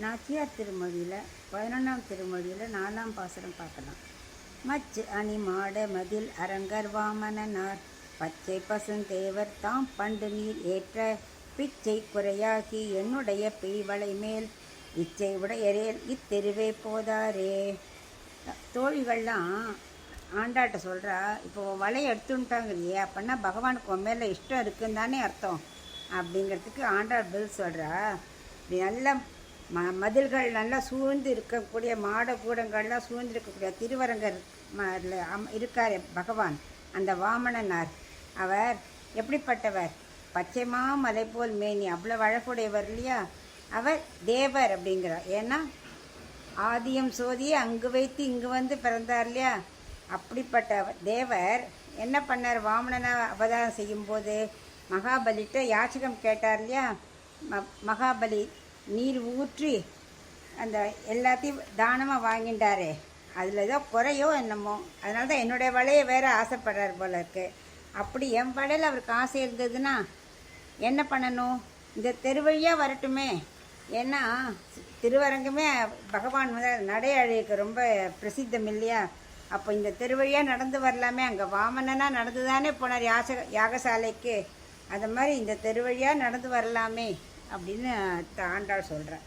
நாச்சியார் திருமொழியில் 11ஆம் திருமொழியில் 4ஆம் பாசுரம் பார்க்கலாம். மச்சு அணி மாட மதில் அரங்கர் வாமனனார் பச்சை பசுந்தேவர் தாம் பண்டு நீர் ஏற்ற பிச்சை குறையாகி என்னுடைய பெய்வளை மேல் இச்சை உடையரேல் இத்தெருவே போதாரே. தோழிகள்லாம் ஆண்டாட்ட சொல்கிறா, இப்போ வலையை எடுத்துட்டாங்கறியே, அப்படின்னா பகவானுக்கு உன் மேலே இஷ்டம் இருக்குன்னு தானே அர்த்தம் அப்படிங்கிறதுக்கு ஆண்டாள் பதில் சொல்கிறா. இப்படி நல்ல மதில்கள் நல்லா சூழ்ந்து இருக்கக்கூடிய மாடக்கூடங்கள்லாம் சூழ்ந்து இருக்கக்கூடிய திருவரங்கர் இருக்கார் பகவான். அந்த வாமனனார் அவர் எப்படிப்பட்டவர்? பச்சைமா மலை போல் மேனி, அவ்வளோ அழகுடையவர் இல்லையா. அவர் தேவர் அப்படிங்கிறார். ஏன்னா ஆதியம் சோதியை அங்கு வைத்து இங்கு வந்து பிறந்தார் இல்லையா. அப்படிப்பட்ட தேவர் என்ன பண்ணார்? வாமனனை அவதாரம் செய்யும்போது மகாபலிகிட்ட யாச்சகம் கேட்டார் இல்லையா. மகாபலி நீர் ஊற்றி அந்த எல்லாத்தையும் தானமாக வாங்கிட்டாரே, அதில் ஏதோ குறையோ என்னமோ, அதனால தான் என்னுடைய வலையை வேறு ஆசைப்படுறார் போல இருக்கு. அப்படி என் வலையில் அவருக்கு ஆசை இருந்ததுன்னா என்ன பண்ணணும்? இந்த தெருவழியாக வரட்டுமே. ஏன்னா திருவரங்கமே பகவான் வந்து நடை அழகுக்கு ரொம்ப பிரசித்தம் இல்லையா. அப்போ இந்த தெருவழியாக நடந்து வரலாமே. அங்கே வாமனனாக நடந்து தானே போனார் யாகசாலைக்கு. அது மாதிரி இந்த தெருவழியாக நடந்து வரலாமே அப்படின்னு ஆண்டாள் சொல்கிறேன்.